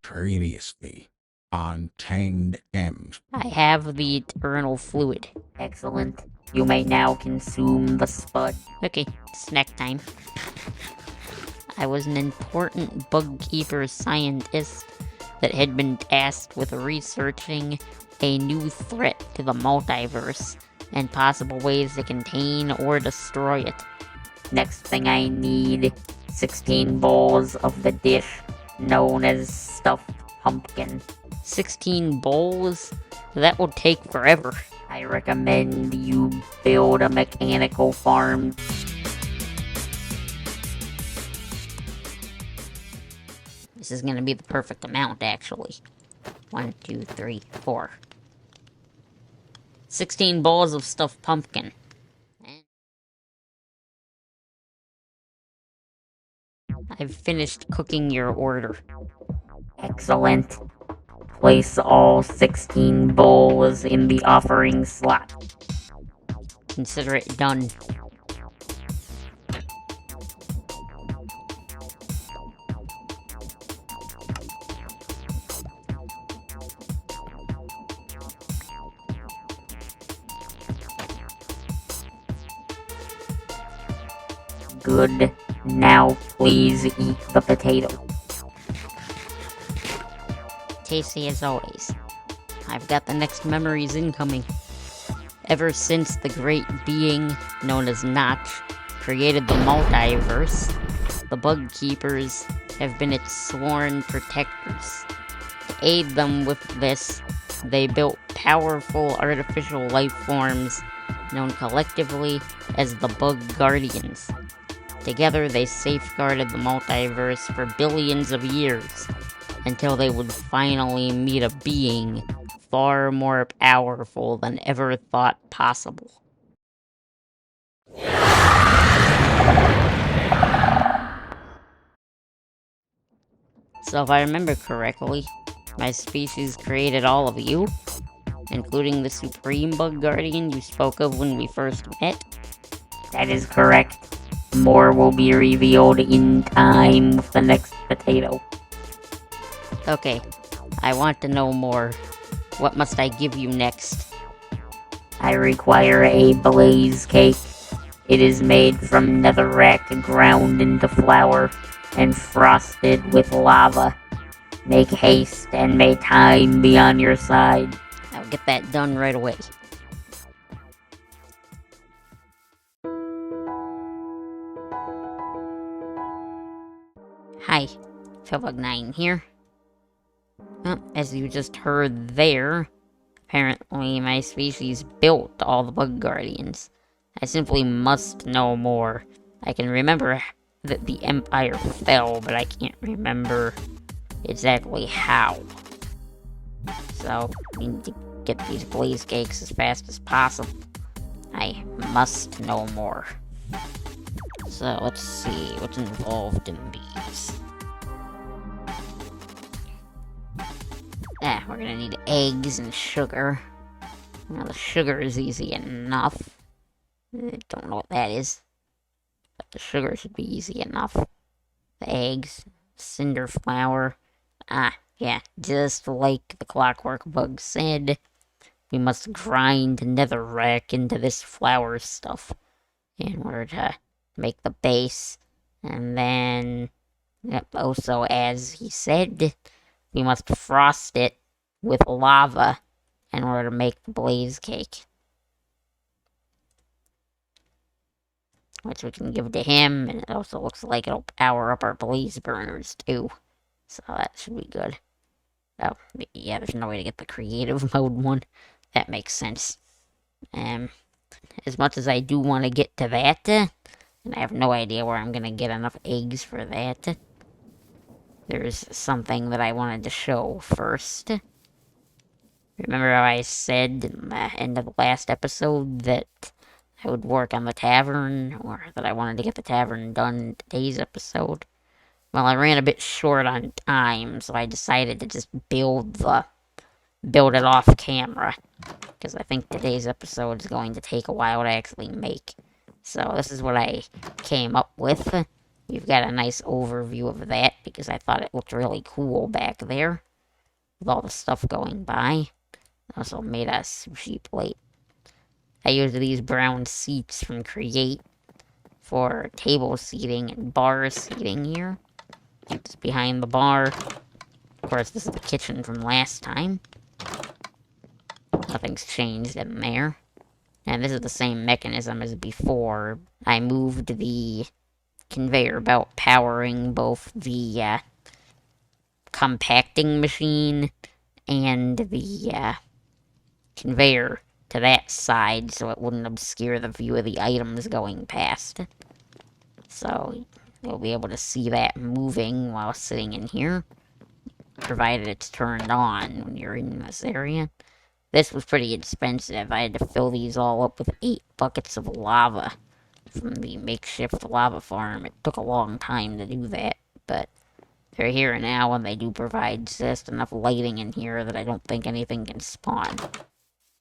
Previously on Tamed M's. I have the eternal fluid. Excellent. You may now consume the spud. Okay, snack time. I was an important bugkeeper scientist that had been tasked with researching a new threat to the multiverse and possible ways to contain or destroy it. Next thing I need, 16 bowls of the dish known as stuffed pumpkin. 16 bowls? That will take forever. I recommend you build a mechanical farm. This is gonna be the perfect amount, actually. 1, 2, 3, 4. 16 bowls of stuffed pumpkin. I've finished cooking your order. Excellent. Place all 16 bowls in the offering slot. Consider it done. Good. Now please eat the potato. Tasty as always. I've got the next memories incoming. Ever since the great being known as Notch created the multiverse, the bug keepers have been its sworn protectors. To aid them with this, they built powerful artificial life forms known collectively as the Bug Guardians. Together, they safeguarded the multiverse for billions of years, until they would finally meet a being far more powerful than ever thought possible. So if I remember correctly, my species created all of you, including the Supreme Bug Guardian you spoke of when we first met. That is correct. More will be revealed in time with the next potato. Okay, I want to know more. What must I give you next? I require a blaze cake. It is made from netherrack ground into flour and frosted with lava. Make haste and may time be on your side. I'll get that done right away. Hi, Philbug9 here. Well, as you just heard there, apparently my species built all the Bug Guardians. I simply must know more. I can remember that the Empire fell, but I can't remember exactly how. So, we need to get these blaze cakes as fast as possible. I must know more. So, let's see what's involved in these. We're gonna need eggs and sugar. Now, the sugar is easy enough. I don't know what that is, but the sugar should be easy enough. The eggs, cinder flour. Yeah, just like the clockwork bug said, we must grind netherrack into this flour stuff in order to make the base. And then, also as he said, we must frost it with lava in order to make the blaze cake. Which we can give to him, and it also looks like it'll power up our blaze burners too. So that should be good. Oh, yeah, there's no way to get the creative mode one. That makes sense. As much as I do want to get to that, and I have no idea where I'm gonna get enough eggs for that, there's something that I wanted to show first. Remember how I said in the end of the last episode that I would work on the tavern, or that I wanted to get the tavern done in today's episode? Well, I ran a bit short on time, so I decided to just build it off camera, because I think today's episode is going to take a while to actually make. So this is what I came up with. we've got a nice overview of that because I thought it looked really cool back there with all the stuff going by. Also made a sushi plate. I used these brown seats from Create for table seating and bar seating here. Just behind the bar. Of course, this is the kitchen from last time. Nothing's changed in there. And this is the same mechanism as before. I moved the conveyor belt powering both the compacting machine and the conveyor to that side so it wouldn't obscure the view of the items going past. So you'll be able to see that moving while sitting in here, provided it's turned on when you're in this area. This was pretty expensive. I had to fill these all up with 8 buckets of lava from the makeshift lava farm. It took a long time to do that, but they're here now, and they do provide just enough lighting in here that I don't think anything can spawn.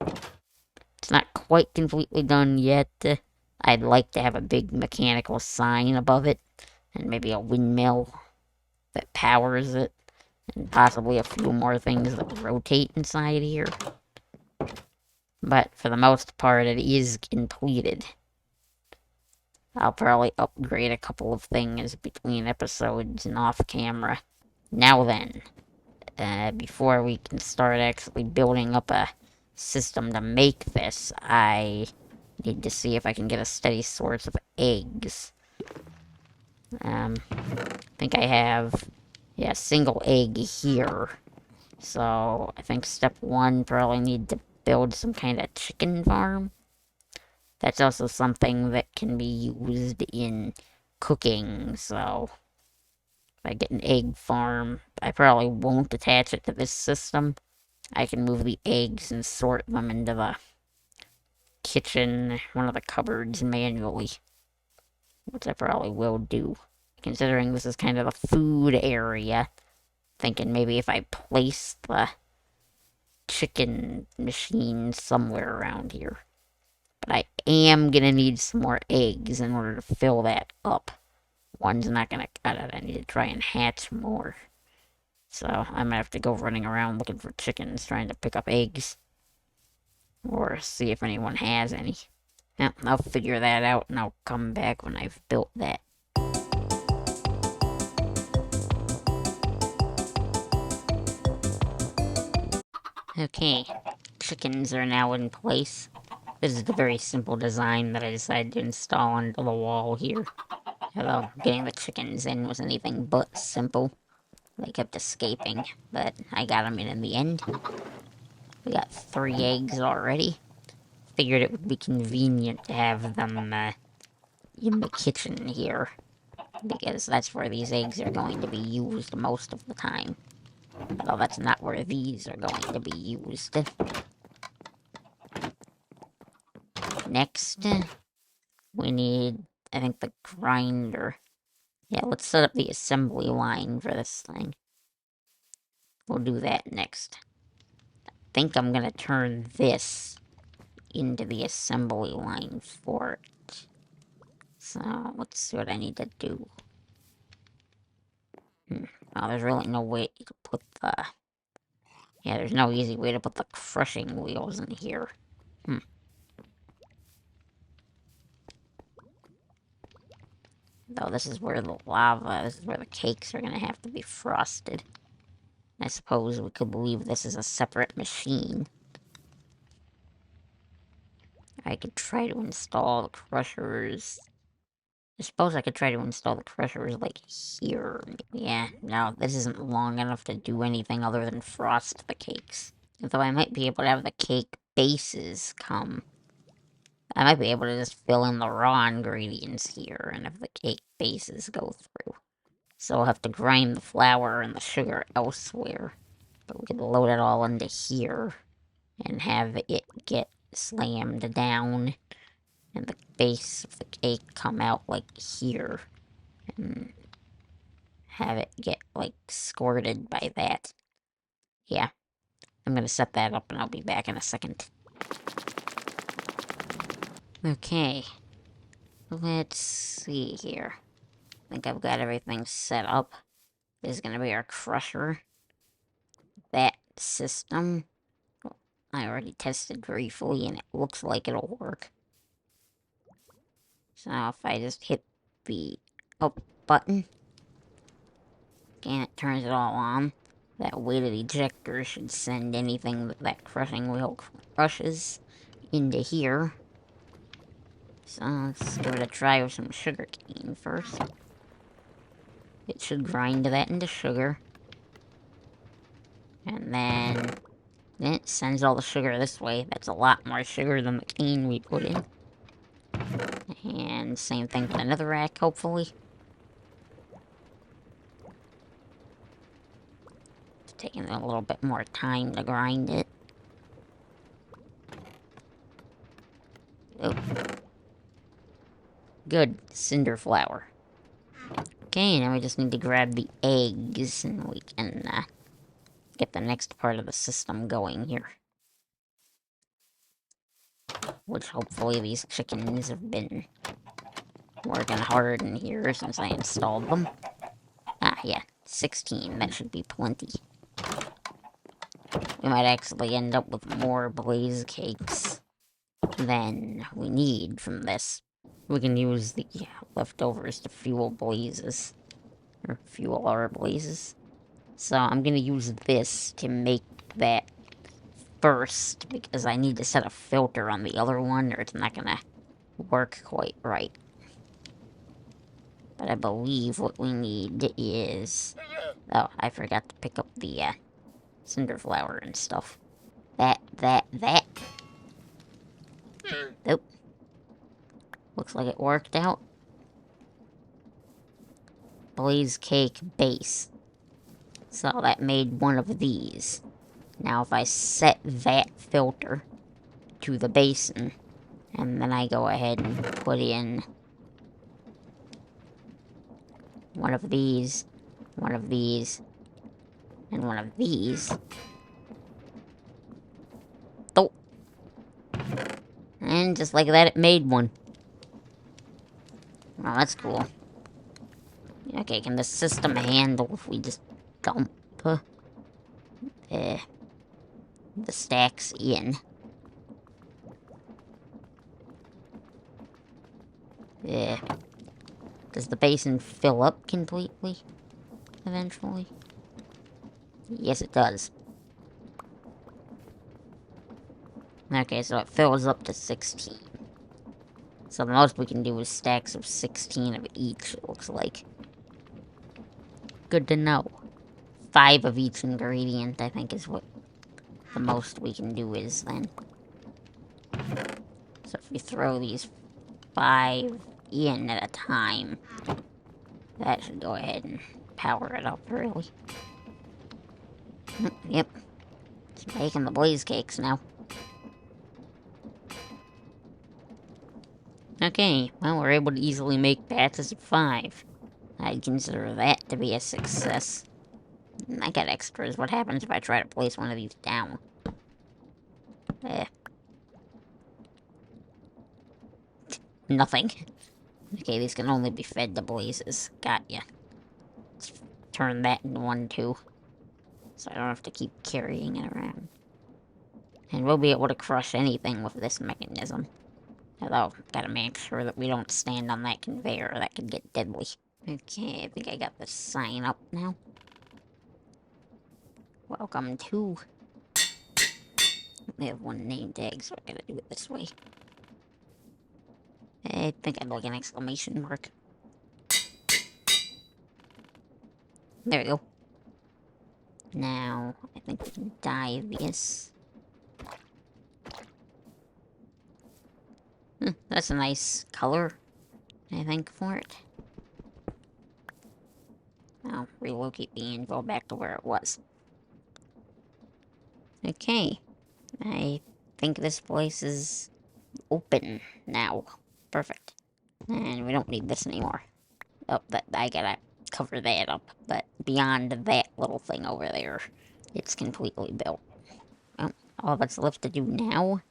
It's not quite completely done yet. I'd like to have a big mechanical sign above it, and maybe a windmill that powers it, and possibly a few more things that rotate inside here. But for the most part, it is completed. I'll probably upgrade a couple of things between episodes and off camera. Now then, before we can start actually building up a system to make this, I need to see if I can get a steady source of eggs. I think I have, a single egg here. So, I think step 1, probably need to build some kind of chicken farm. That's also something that can be used in cooking, so if I get an egg farm, I probably won't attach it to this system. I can move the eggs and sort them into the kitchen, one of the cupboards manually, which I probably will do. Considering this is kind of a food area, thinking maybe if I place the chicken machine somewhere around here. But I am gonna need some more eggs in order to fill that up. One's not gonna cut it. I need to try and hatch more. So I'm gonna have to go running around looking for chickens, trying to pick up eggs. Or see if anyone has any. Yeah, I'll figure that out and I'll come back when I've built that. Okay, chickens are now in place. This is the very simple design that I decided to install onto the wall here. Although getting the chickens in was anything but simple. They kept escaping, but I got them in the end. We got 3 eggs already. Figured it would be convenient to have them in the kitchen here, because that's where these eggs are going to be used most of the time. Although that's not where these are going to be used. Next, we need, I think, the grinder. Yeah, let's set up the assembly line for this thing. We'll do that next. I think I'm gonna turn this into the assembly line for it. So, let's see what I need to do. Oh, there's really no way to put the... Yeah, there's no easy way to put the crushing wheels in here. Though this is where the lava, this is where the cakes are gonna have to be frosted. I suppose we could believe this is a separate machine. I could try to install the crushers. I suppose I could try to install the crushers, like, here. Yeah, no, this isn't long enough to do anything other than frost the cakes. Though I might be able to have the cake bases come. I might be able to just fill in the raw ingredients here, and have the cake bases go through. So I'll have to grind the flour and the sugar elsewhere. But we could load it all into here, and have it get slammed down, and the base of the cake come out, like, here. And have it get, like, squirted by that. Yeah. I'm gonna set that up, and I'll be back in a second. Okay. Let's see here. think I've got everything set up. This is gonna be our crusher. That system, I already tested briefly, and it looks like it'll work. So if I just hit the up button, and it turns it all on. That weighted ejector should send anything that crushing wheel crushes into here. So let's give it a try with some sugar cane first. It should grind that into sugar. And then it sends all the sugar this way. That's a lot more sugar than the cane we put in. And same thing for another rack, hopefully. It's taking a little bit more time to grind it. Oh. Good. Cinder flour. Okay, now we just need to grab the eggs, and we can get the next part of the system going here. Which hopefully these chickens have been working hard in here since I installed them. Ah, yeah, 16. That should be plenty. We might actually end up with more blaze cakes than we need from this. We can use the leftovers to fuel blazes. Or fuel our blazes. So I'm gonna use this to make that first, because I need to set a filter on the other one, or it's not gonna work quite right. But I believe what we need is... Oh, I forgot to pick up the cinder flour and stuff. That. Nope. Looks like it worked out. Blaze cake base. So that made one of these. Now if I set that filter to the basin, and then I go ahead and put in one of these, one of these, and one of these. Oh! And just like that, it made one. Oh, that's cool. Okay, can the system handle if we just dump the stacks in? Does the basin fill up completely eventually? Yes, it does. Okay, so it fills up to 16. So the most we can do is stacks of 16 of each, it looks like. Good to know. 5 of each ingredient, I think, is what the most we can do is then. So if we throw these 5 in at a time, that should go ahead and power it up, really. Yep. It's making the blaze cakes now. Okay, well, we're able to easily make batches of 5. I'd consider that to be a success. I got extras. What happens if I try to place one of these down? Nothing. Okay, these can only be fed to blazes. Got ya. Let's turn that into one, too. So I don't have to keep carrying it around. And we'll be able to crush anything with this mechanism. Although, gotta make sure that we don't stand on that conveyor. That could get deadly. Okay, I think I got the sign up now. Welcome to... We have one name tag, so I gotta do it this way. I think I'd like an exclamation mark. There we go. Now, I think we can dye this. That's a nice color, I think, for it. I'll relocate the anvil back to where it was. Okay. I think this place is open now. Perfect. And we don't need this anymore. Oh, I gotta cover that up. But beyond that little thing over there, it's completely built. Well, all that's left to do now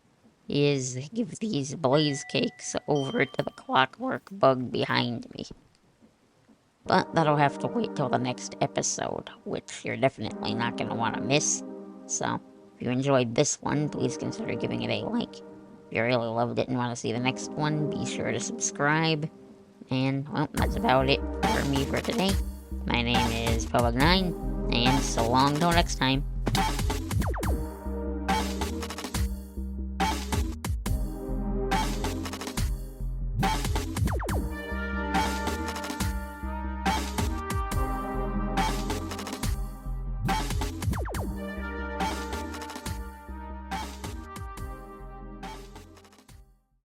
is give these blaze cakes over to the clockwork bug behind me. But that'll have to wait till the next episode, which you're definitely not going to want to miss. So, if you enjoyed this one, please consider giving it a like. If you really loved it and want to see the next one, be sure to subscribe. And, well, that's about it for me for today. My name is Poag9, and so long till next time.